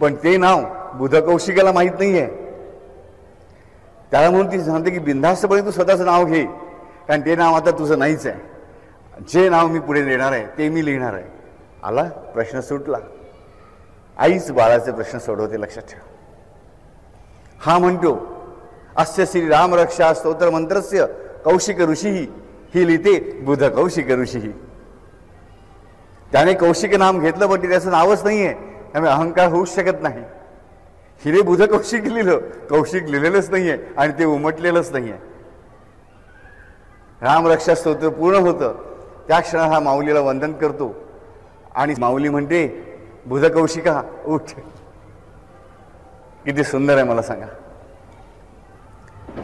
पण ते नाव बुधकौशिकाला माहीत नाहीये. त्याला म्हणून ती सांगते की बिनधास्तपणे तू स्वतःचं नाव घे, कारण ते नाव आता तुझं नाहीच आहे. जे नाव मी पुढे देणार आहे ते मी लिहिणार आहे. आला प्रश्न सुटला. आईच बाळाचे प्रश्न सोडवते, लक्षात ठेवा. हा म्हणतो, अस्य श्री रामरक्षा स्तोत्र मंत्रस्य कौशिक ऋषी, ही लिहिते बुधकौशिक ऋषी. त्याने कौशिक नाम घेतलं, पण त्याचं नावच नाहीये, त्यामुळे अहंकार होऊच शकत नाही. हिरे बुधकौशिक लिहिलं, कौशिक लिहिलेलंच नाहीये आणि ते उमटलेलंच नाहीये. रामरक्षा स्तोत्र पूर्ण होतं त्या क्षणात हा माऊलीला वंदन करतो आणि माऊली म्हणते, बुधकौशिका उठ. किती सुंदर आहे मला सांगा.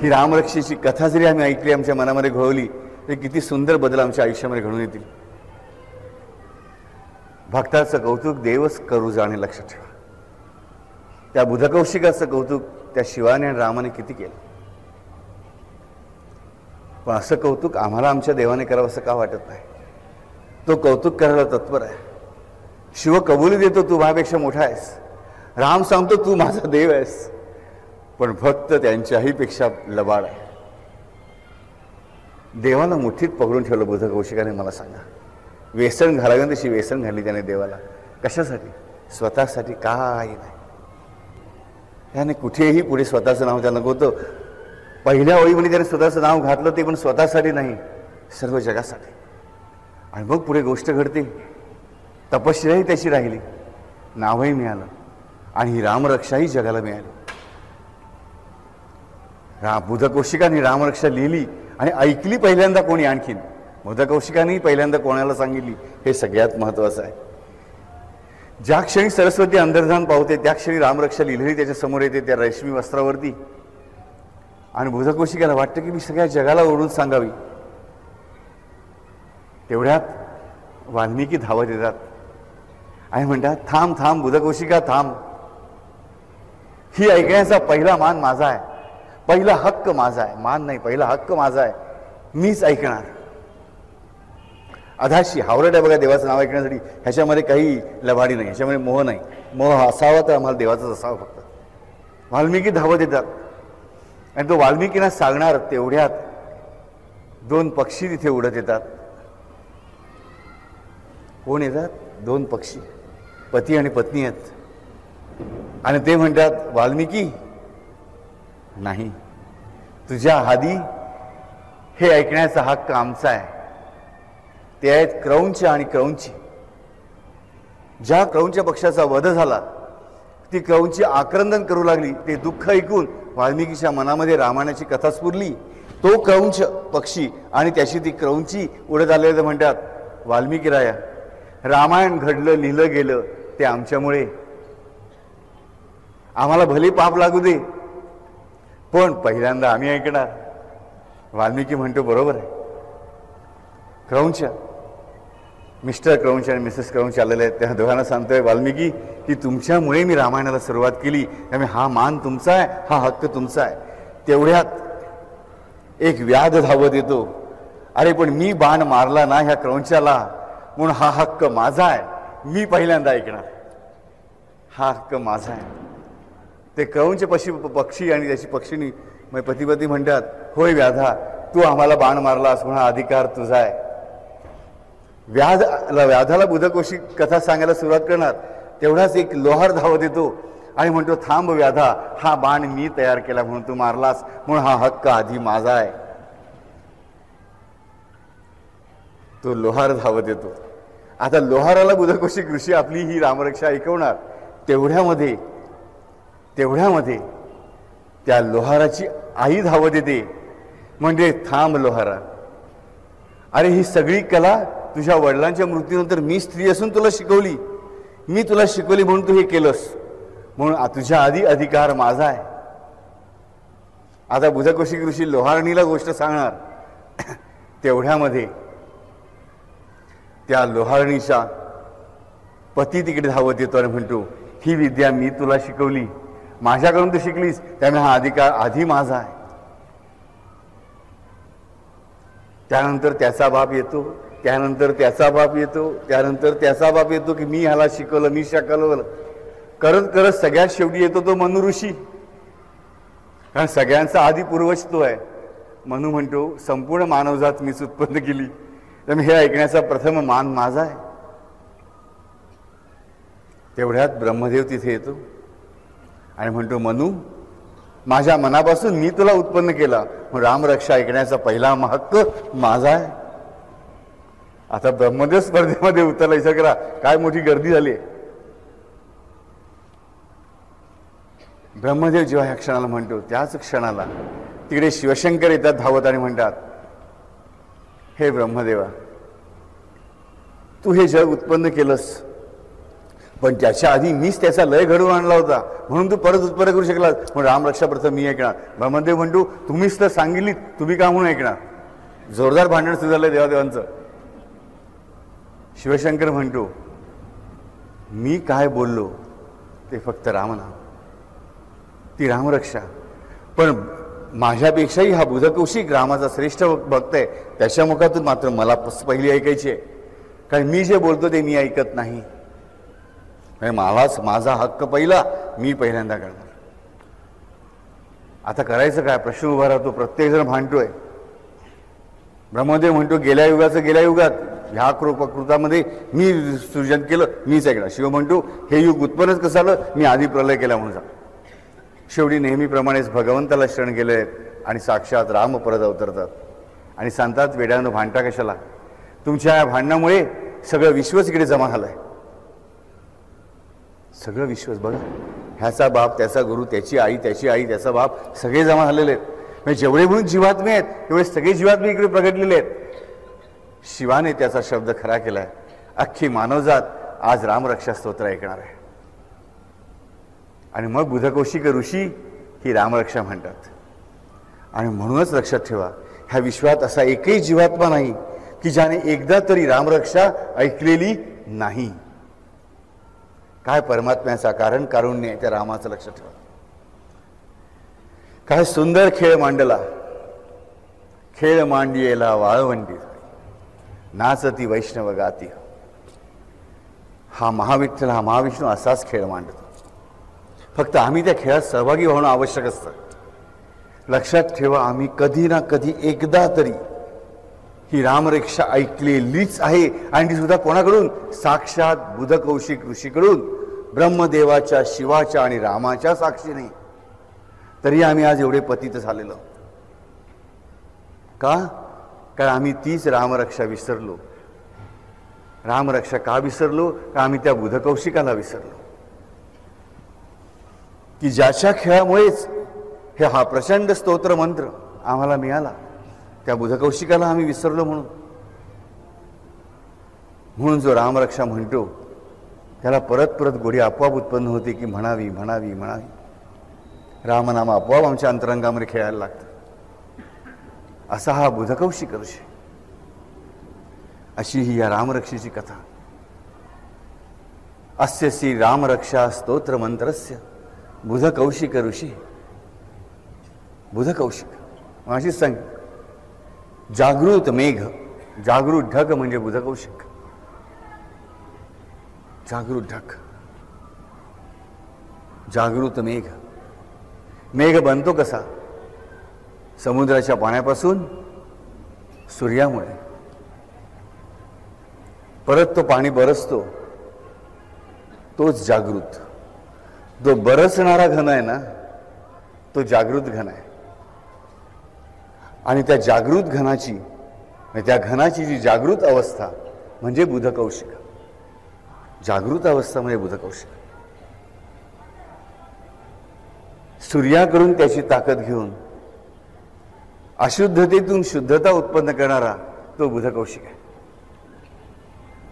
ही रामरक्षेची कथा जरी आम्ही ऐकली, आमच्या मनामध्ये घोळवली, तरी किती सुंदर बदल आमच्या आयुष्यामध्ये घडून येतील. भक्ताचं कौतुक देवच करू जाणे, लक्षात ठेवा. त्या बुधकौशिकाचं कौतुक त्या शिवाने आणि रामाने किती केलं. पण असं कौतुक आम्हाला आमच्या देवाने करावं असं का वाटत नाही. तो कौतुक करायला तत्पर आहे. शिव कबुली देतो, तू माझ्यापेक्षा मोठा आहेस. राम सांगतो, तू माझा देव आहेस. पण भक्त त्यांच्याही पेक्षा लबाड आहे. देवाला मुठीत पकडून ठेवलं बुधकौशिकाने. मला सांगा, व्यसन घालावी तशी व्यसन घातली त्याने देवाला. कशासाठी? स्वतःसाठी काही नाही. त्याने कुठेही पुढे स्वतःचं नाव त्याला होतं. पहिल्या ओळीमध्ये त्याने स्वतःचं नाव घातलं, ते पण स्वतःसाठी नाही, सर्व जगासाठी. आणि मग पुढे गोष्ट घडते. तपश्चर्याही त्याची राहिली, नावही मिळालं आणि ही रामरक्षाही जगाला मिळाली. बुधकौशिकाने रामरक्षा लिहिली आणि ऐकली पहिल्यांदा कोणी. आणखीन बुधकौशिकाने पहिल्यांदा कोणाला सांगितली, हे सगळ्यात महत्वाचं आहे. ज्या क्षणी सरस्वती अंतर्धान पावते, त्या क्षणी रामरक्षा लिहिलेली त्याच्या समोर येते, त्या रेशमी वस्त्रावरती. आणि बुधकौशिकाला वाटतं की मी सगळ्या जगाला ओढून सांगावी. तेवढ्यात वाल्मिकी धावत येतात आणि म्हणतात, थांब थांब बुधकौशिका थांब. ही ऐकण्याचा पहिला मान माझा आहे, पहिला हक्क माझा आहे. मान नाही, पहिला हक्क माझा आहे. मीच ऐकणार. अधाशी हावरट आहे बघा देवाचं नाव ऐकण्यासाठी. ह्याच्यामध्ये काही लबाडी नाही, ह्याच्यामध्ये मोह नाही. मोह असावा तर आम्हाला देवाचाच असावा फक्त. वाल्मिकी धावत येतात आणि तो वाल्मिकींना सांगणार तेवढ्यात दोन पक्षी तिथे उडत येतात. कोण येतात? दोन पक्षी, पती आणि पत्नी आहेत. आणि ते म्हणतात, वाल्मिकी नाही, तुझ्या आधी हे ऐकण्याचा हक्क आमचा आहे. ते आहेत क्रौंच आणि क्रौंची. ज्या क्रौंच पक्षाचा वध झाला, ती क्रौंची आक्रंदन करू लागली. ते दुःख ऐकून वाल्मिकीच्या मनामध्ये रामायणाची कथा स्फुरली. तो क्रौंच पक्षी आणि त्याची ती क्रौंची उडत आलेले म्हणतात, वाल्मिकी राया, रामायण घडलं, लिहिलं गेलं ते आमच्यामुळे. आम्हाला भले पाप लागू दे, पण पहिल्यांदा आम्ही ऐकणार. वाल्मिकी म्हणतो, बरोबर आहे. क्रौंच, मिस्टर क्रौंच आणि मिसेस क्रौंच आलेले आहेत. त्या दोघांना सांगतोय वाल्मिकी की तुमच्यामुळे मी रामायणाला सुरुवात केली, त्यामुळे हा मान तुमचा आहे, हा हक्क तुमचा आहे. तेवढ्यात एक व्याध धावत येतो. अरे पण मी बाण मारला ना ह्या क्रौंचाला, म्हणून हा हक्क माझा आहे, मी पहिल्यांदा ऐकणार. हा हक्क माझा आहे. ते क्रौंच पक्षी आणि त्याची पक्षिणी पतिपती म्हणतात, होय व्याधा, तू आम्हाला बाण मारलास म्हणून हा अधिकार तुझा आहे. व्याधाला बुधकौशिक कथा सांगायला सुरुवात करणार. तेवढाच एक लोहार धावत येतो आणि म्हणतो, थांब व्याधा, हा बाण मी तयार केला म्हणून तू मारलास, म्हणून हा हक्क आधी माझा आहे. तो लोहार धावत येतो. आता लोहाराला बुधकौशिक ऋषी आपली ही रामरक्षा ऐकवणार. तेवढ्यामध्ये त्या लोहाराची आई धावत येते. म्हणजे थांब लोहारा, अरे ही सगळी कला तुझ्या वडिलांच्या मृत्यूनंतर मी स्त्री असून तुला शिकवली. मी तुला शिकवली म्हणून तू हे केलंस, म्हणून तुझ्या आधी अधिकार माझा आहे. आता बुधकौशिक ऋषी लोहारणीला गोष्ट सांगणार. तेवढ्यामध्ये त्या लोहारणीचा पती तिकडे धावत येतो आणि म्हणतो, ही विद्या मी तुला शिकवली, माझ्याकडून तू शिकलीस, त्यामुळे हा अधिकार आधी माझा आहे. त्यानंतर त्याचा बाप येतो, त्यानंतर त्याचा बाप येतो, त्यानंतर त्याचा बाप येतो की मी ह्याला शिकवलं, मी शिकवलं करत करत सगळ्यात शेवटी येतो तो मनु ऋषी. कारण सगळ्यांचा आधी पूर्वज तो आहे. मनु म्हणतो, संपूर्ण मानवजात मीच उत्पन्न केली, त्यामुळे हे ऐकण्याचा प्रथम मान माझा आहे. तेवढ्यात ब्रह्मदेव तिथे येतो आणि म्हणतो, मनु, माझ्या मनापासून मी तुला उत्पन्न केला, रामरक्षा ऐकण्याचा पहिला हक्क माझा आहे. आता ब्रह्मदेव स्पर्धेमध्ये उतरला. विचार करा काय मोठी गर्दी झाली. ब्रह्मदेव जेव्हा ह्या क्षणाला म्हणतो, त्याच क्षणाला तिकडे शिवशंकर येतात धावत आणि म्हणतात, हे ब्रह्मदेवा, तू हे जग उत्पन्न केलंस, पण त्याच्या आधी मीच त्याचा लय घडवून आणला होता, म्हणून तू परत उत्पन्न करू शकलास. म्हणून रामरक्षा प्रथम मी ऐकणार. ब्रह्मदेव म्हणतो तुम्हीच तर सांगितली, तुम्ही का म्हणून ऐकणार. जोरदार भांडण सुरू झालंय देवादेवांचं. शिवशंकर म्हणतो मी काय बोललो ते फक्त रामनाम, ती रामरक्षा. पण माझ्यापेक्षाही हा बुधकौशिक रामाचा श्रेष्ठ भक्त आहे, त्याच्या मुखातून मात्र मला पहिली ऐकायची आहे. कारण मी जे बोलतो ते मी ऐकत नाही. मलाच माझा हक्क पहिला, मी पहिल्यांदा करणार. आता करायचं काय प्रश्न उभा राहतो. प्रत्येक जण भांडतोय. ब्रह्मदेव म्हणतो गेल्या युगाचं गेल्या युगात, ह्या कृतामध्ये मी सृजन केलं, मीच ऐकणार. शिव म्हणतो हे युग उत्पन्नच कसं आलं, मी आधी प्रलय केला म्हणून सांग. शेवटी नेहमीप्रमाणेच भगवंताला शरण गेले आणि साक्षात राम परत अवतरतात आणि सांगतात वेड्यानं भांडता कशाला, तुमच्या या भांडणामुळे सगळं विश्वच इकडे जमा झालंय. सगळं विश्वच बघा, ह्याचा बाप त्याचा गुरु, त्याची आई त्याची आई त्याचा बाप, सगळे जमा झालेले आहेत. म्हणजे जेवढे म्हणून जीवात्मे आहेत तेवढे सगळे जीवात्मे इकडे प्रगटलेले आहेत. शिवाने त्याचा शब्द खरा केलाय. अख्खी मानवजात आज रामरक्षा स्तोत्र ऐकणार आहे. आणि मग बुधकौशिक ऋषी ही रामरक्षा म्हणतात. आणि म्हणूनच लक्षात ठेवा, ह्या विश्वात असा एकही जीवात्मा नाही की ज्याने एकदा तरी रामरक्षा ऐकलेली नाही. काय परमात्म्याचा कारण कारुण्य आहे त्या रामाचं लक्षात ठेवा. काय सुंदर खेळ मांडला, खेळ मांडियेला वाळवंटी नाचती वैष्णव गाती. हा महाविठ्ठल हा महाविष्णू असाच खेळ मांडतो. फक्त आम्ही त्या खेळात सहभागी होणं आवश्यक असतं. लक्षात ठेवा, आम्ही कधी ना कधी एकदा तरी ही रामरक्षा ऐकलेलीच आहे. आणि ती सुद्धा कोणाकडून, साक्षात बुधकौशिक ऋषीकडून, ब्रह्मदेवाच्या, शिवाच्या आणि रामाच्या साक्षीने. तरी आम्ही आज एवढे पतित झालेलो का? कारण आम्ही तीच रामरक्षा विसरलो. रामरक्षा का विसरलो? का आम्ही त्या बुधकौशिकाला विसरलो की ज्याच्या खेळामुळेच हे हा प्रचंड स्तोत्र मंत्र आम्हाला मिळाला. त्या बुधकौशिकाला आम्ही विसरलो. म्हणून जो रामरक्षा म्हणतो त्याला परत परत गोडी आपोआप उत्पन्न होते की म्हणावी म्हणावी म्हणावी. रामनाम आपोआप आमच्या अंतरंगामध्ये खेळायला लागतं. असा हा बुधकौशिक ऋषी. अशी ही या रामरक्षेची कथा. अस्य श्री रामरक्षा स्तोत्र मंत्रस्य बुधकौशिक ऋषी. बुधकौशिक माझीच सांग. जागृत मेघ, जागृत ढग म्हणजे बुधकौशिक. जागृत ढग, जागृत मेघ. मेघ बनतो कसा? समुद्राच्या पाण्यापासून, सूर्यामुळे. परत तो पाणी बरसतो, तोच जागृत. जो बरसणारा घन आहे ना, तो जागृत घन आहे. आणि त्या जागृत घनाची, त्या घनाची जी जागृत अवस्था म्हणजे बुधकौशिक. जागृत अवस्था म्हणजे बुधकौशिक. सूर्याकडून त्याची ताकद घेऊन अशुद्धतेतून शुद्धता उत्पन्न करणारा तो बुधकौशिक आहे.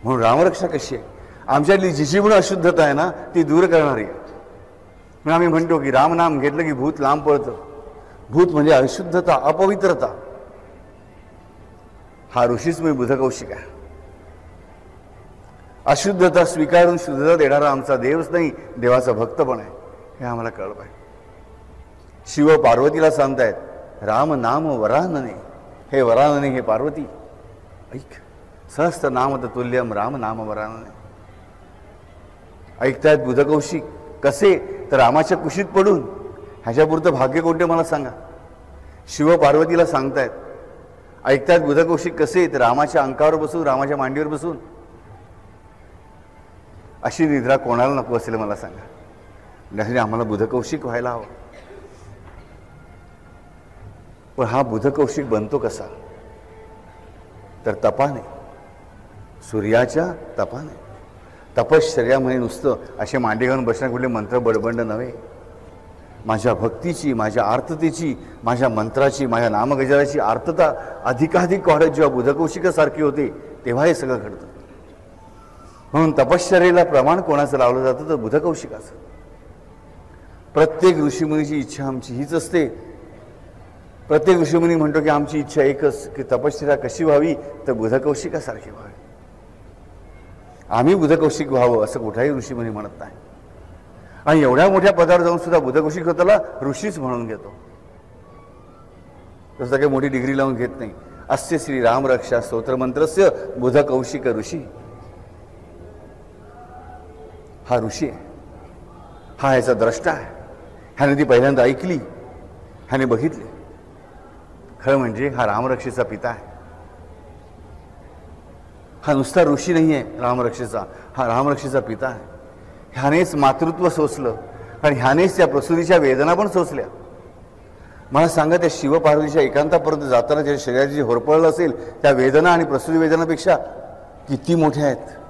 म्हणून रामरक्षा कशी आहे? आमच्यातली जी म्हणून अशुद्धता आहे ना, ती दूर करणारी आहे. म्हणून आम्ही म्हणतो की रामनाम घेतलं की भूत लांब पळतं. भूत म्हणजे अशुद्धता, अपवित्रता. हा ऋषीच म्हणजे बुधकौशिक आहे. अशुद्धता स्वीकारून शुद्धता देणारा आमचा देवच नाही, देवाचा भक्त पण आहे. हे आम्हाला कळलं पाहिजे. शिव पार्वतीला सांगतायत राम नाम वरानने. हे वरानने, हे पार्वती ऐक. सहस्त्र नाम तुल्यम राम नाम वरानने. ऐकतायत बुधकौशिक कसे? तर रामाच्या कुशीत पडून. ह्याच्यापुरतं भाग्य कोणते मला सांगा? शिव पार्वतीला सांगतायत. ऐकतायत बुधकौशिक कसे? तर रामाच्या अंकावर बसून, रामाच्या मांडीवर बसून. अशी निद्रा कोणाला नको असेल मला सांगा? नाही, आम्हाला बुधकौशिक व्हायला हवं. पण हा बुधकौशिक बनतो कसा? तर तपाने, सूर्याच्या तपाने. तपश्चर्या म्हणजे नुसतं असे मांडी घालून बसण्या कुठले मंत्र बडबंड नव्हे. माझ्या भक्तीची, माझ्या आर्ततेची, माझ्या मंत्राची, माझ्या नामगजराची आर्तता अधिकाधिक वाढत जेव्हा बुधकौशिकासारखी होते तेव्हा हे सगळं घडतं. म्हणून तपश्चर्येला प्रमाण कोणाचं लावलं जातं तर बुधकौशिकाचं. प्रत्येक ऋषीमुनीची इच्छा आमची हीच असते. प्रत्येक ऋषीमुनी म्हणतो की आमची इच्छा एकच की तपश्चर्या कशी व्हावी तर बुधकौशिकासारखी व्हावी. आम्ही बुधकौशिक व्हावं असं कुठाही ऋषीमुनी म्हणत नाही. आणि एवढ्या मोठ्या पदावर जाऊन सुद्धा बुधकौशिक स्वतःला ऋषीच म्हणून घेतो. तसं काही मोठी डिग्री लावून घेत नाही. अस्य श्री राम रक्षा स्तोत्र मंत्रस्य बुधकौशिक ऋषी. हा ऋषी आहे, हा ह्याचा द्रष्टा आहे. ह्याने ती पहिल्यांदा ऐकली, ह्याने बघितली. खरं म्हणजे हा रामरक्षेचा पिता आहे. हा नुसता ऋषी नाही आहे रामरक्षेचा, हा रामरक्षेचा पिता आहे. ह्यानेच मातृत्व सोसलं आणि ह्यानेच त्या प्रसूतीच्या वेदना पण सोसल्या. मला सांगा, त्या शिवपार्वतीच्या एकांतापर्यंत जाताना ज्या शरीराची होरपळलं असेल त्या वेदना आणि प्रसूती वेदनापेक्षा किती मोठ्या आहेत.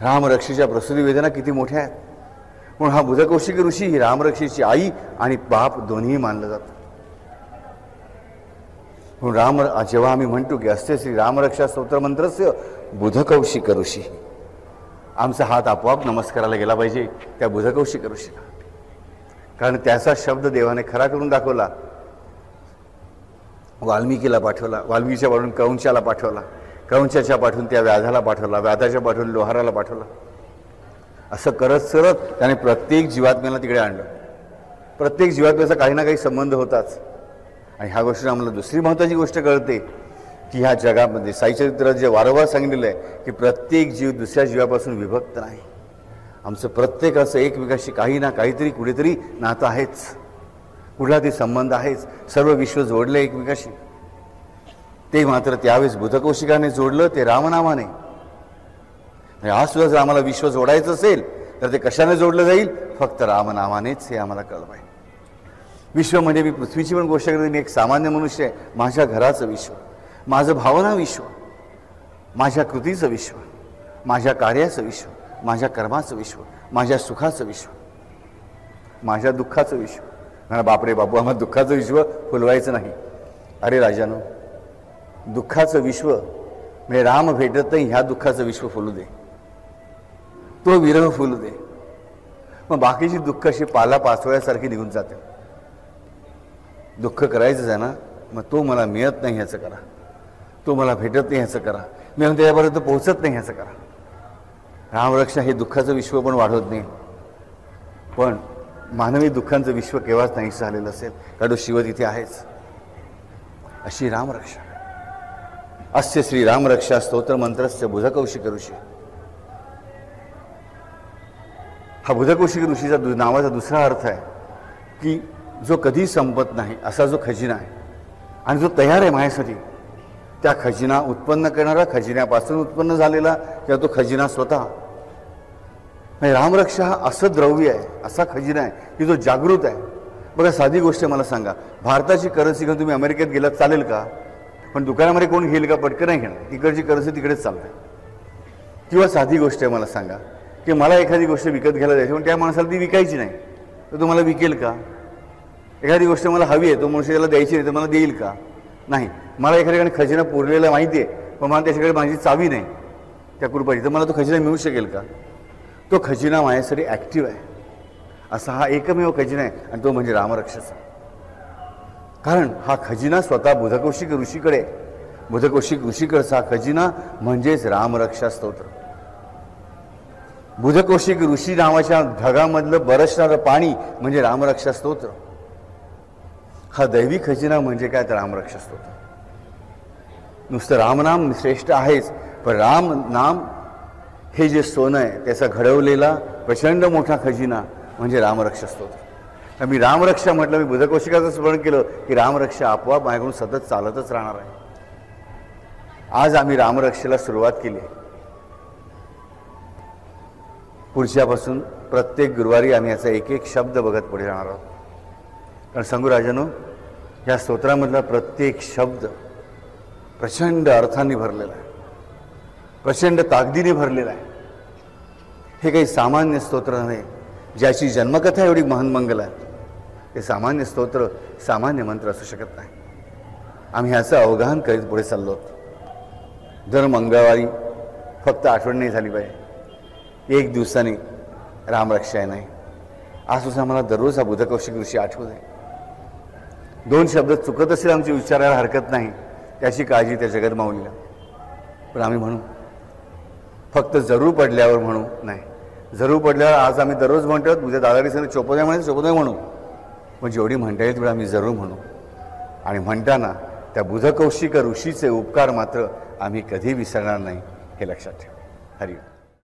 रामरक्षेच्या प्रसूती वेदना किती मोठ्या आहेत. म्हणून हा बुधकौशिक ऋषी ही रामरक्षेची आई आणि बाप दोन्ही मानलं जातं. म्हणून जेव्हा आम्ही म्हणतो की असते श्री रामरक्षा स्तोत्र मंत्रस्य बुधकौशिक ऋषी, आमचा हात आपोआप नमस्काराला गेला पाहिजे त्या बुधकौशिक ऋषीला. कारण त्याचा शब्द देवाने खरा करून दाखवला. वाल्मिकीला पाठवला, वाल्मिकीच्या पाठवून कौंचाला पाठवला, कौंचाच्या पाठवून त्या व्याधाला पाठवला, व्याधाच्या पाठवून लोहाराला पाठवला. असं करत सरत त्याने प्रत्येक जीवात्म्याला तिकडे आणलं. प्रत्येक जीवात्म्याचा काही ना काही संबंध होताच. आणि ह्या गोष्टीने आम्हाला दुसरी महत्त्वाची गोष्ट कळते की ह्या जगामध्ये साईचरित्रात जे वारंवार सांगितलेलं आहे की प्रत्येक जीव दुसऱ्या जीवापासून विभक्त नाही. आमचं प्रत्येकाचं एकमेकाशी काही ना काहीतरी कुठेतरी नातं आहेच, कुठला तरी संबंध आहेच. सर्व विश्व जोडलं एकमेकाशी. ते मात्र त्यावेळेस बुधकौशिकाने जोडलं ते रामनामाने. आज सुद्धा जर आम्हाला विश्व जोडायचं असेल तर ते कशाने जोडलं जाईल? फक्त रामनामानेच, हे आम्हाला कळलं पाहिजे. विश्व म्हणजे मी पृथ्वीची पण गोष्ट करते. मी एक सामान्य मनुष्य आहे. माझ्या घराचं विश्व, माझं भावना विश्व, माझ्या कृतीचं विश्व, माझ्या कार्याचं विश्व, माझ्या कर्माचं विश्व, माझ्या सुखाचं विश्व, माझ्या दुःखाचं विश्व. म्हणा बापरे बापू, आम्हाला दुःखाचं विश्व फुलवायचं नाही. अरे राजानो, दुःखाचं विश्व म्हणजे राम भेटत नाही ह्या दुःखाचं विश्व फुलू दे, तो विरह फुलू दे. मग बाकीची दुःख अशी पाला पाचोळ्यासारखी निघून जाते. दुःख करायचंच आहे ना, मग तो मला मिळत नाही ह्याचं करा, तो मला भेटत नाही ह्याचं करा, मी त्याच्यापर्यंत पोहोचत नाही ह्याचं करा. रामरक्षा हे दुःखाचं विश्व पण वाढवत नाही. पण मानवी दुःखांचं विश्व केव्हाच नाहीच झालेलं असेल, कारण तो शिव तिथे आहेच. अशी रामरक्षा. अस्य श्री रामरक्षा स्तोत्र मंत्रस्य बुधकौशिक ऋषी. हा बुधकौशिक ऋषीचा नावाचा दुसरा अर्थ आहे की जो कधी संपत नाही असा जो खजिना आहे आणि जो तयार आहे माझ्यासाठी. त्या खजिना उत्पन्न करणारा, खजिन्यापासून उत्पन्न झालेला किंवा तो खजिना स्वतः. रामरक्षा हा असं द्रव्य आहे, असा खजिना आहे की जो जागृत आहे. बघा, साधी गोष्ट मला सांगा, भारताची करन्सी घेऊन तुम्ही अमेरिकेत गेलात चालेल का? पण दुकानामध्ये कोण घेईल का? पटकन नाही घेणार. तिकडची करन्सी तिकडेच चालते. किंवा साधी गोष्ट आहे, मला सांगा की मला एखादी गोष्ट विकत घ्यायला जायची पण त्या माणसाला ती विकायची नाही, तर तुम्हाला विकेल का? एखादी गोष्ट मला हवी आहे, तो मनुष्य त्याला द्यायची नाही तर मला देईल का? नाही. मला एखाद्या ठिकाणी खजिना पुरलेला माहिती आहे पण मला त्याच्याकडे माझी चावी नाही त्या कृपाची, तर मला तो खजिना मिळू शकेल का? तो खजिना माझ्यासाठी ॲक्टिव्ह आहे. असा हा एकमेव खजिना आहे आणि तो म्हणजे रामरक्षाचा. कारण हा खजिना स्वतः बुधकौशिक ऋषीकडे, बुधकौशिक ऋषीकडचा खजिना म्हणजेच रामरक्षा स्तोत्र. बुधकौशिक ऋषी नावाच्या ढगामधलं बरसणारं पाणी म्हणजे रामरक्षा स्तोत्र. हा दैवी खजिना म्हणजे काय? तर रामरक्षा स्तोत्र. नुसतं रामनाम श्रेष्ठ आहेच, पण राम नाम हे जे सोनं आहे त्याचा घडवलेला प्रचंड मोठा खजिना म्हणजे रामरक्षा स्तोत्र. मी रामरक्षा म्हटलं, मी बुधकौशिकाचं स्मरण केलं की रामरक्षा आपोआप माझ्याकडून सतत चालतच राहणार आहे. आज आम्ही रामरक्षेला सुरुवात केली आहे. पुढच्यापासून प्रत्येक गुरुवारी आम्ही याचा एक एक शब्द बघत पुढे राहणार आहोत. कारण सांगू राजानो, या स्तोत्रामधला प्रत्येक शब्द प्रचंड अर्थांनी भरलेला आहे, प्रचंड ताकदीने भरलेला आहे. हे काही सामान्य स्तोत्र नाही, ज्याची जन्मकथा एवढी महानमंगल आहे. हे सामान्य स्तोत्र, सामान्य मंत्र असू शकत नाही. आम्ही ह्याचं अवगाहन करीत पुढे चाललो. दर मंगळवारी फक्त आठवण नाही झाली पाहिजे, एक दिवसाने रामरक्षा आहे नाही. आज आम्हाला दररोज हा बुधकौशिक ऋषी आठवत आहे. 2 शब्द चुकत असेल आमची विचारायला हरकत नाही, त्याची काळजी त्या जगत माऊलीला. पण आम्ही म्हणू, फक्त जरूर पडल्यावर म्हणू नाही. जरूर पडल्यावर आज आम्ही दररोज म्हणतो, उद्या दादाडीसने चोपोदय म्हणायचं चोपोदय म्हणू, पण जेवढी म्हणता येईल तेवढं आम्ही जरूर म्हणू. आणि म्हणताना त्या बुधकौशिक ऋषीचे उपकार मात्र आम्ही कधी विसरणार नाही, हे लक्षात ठेवा. हरिओम.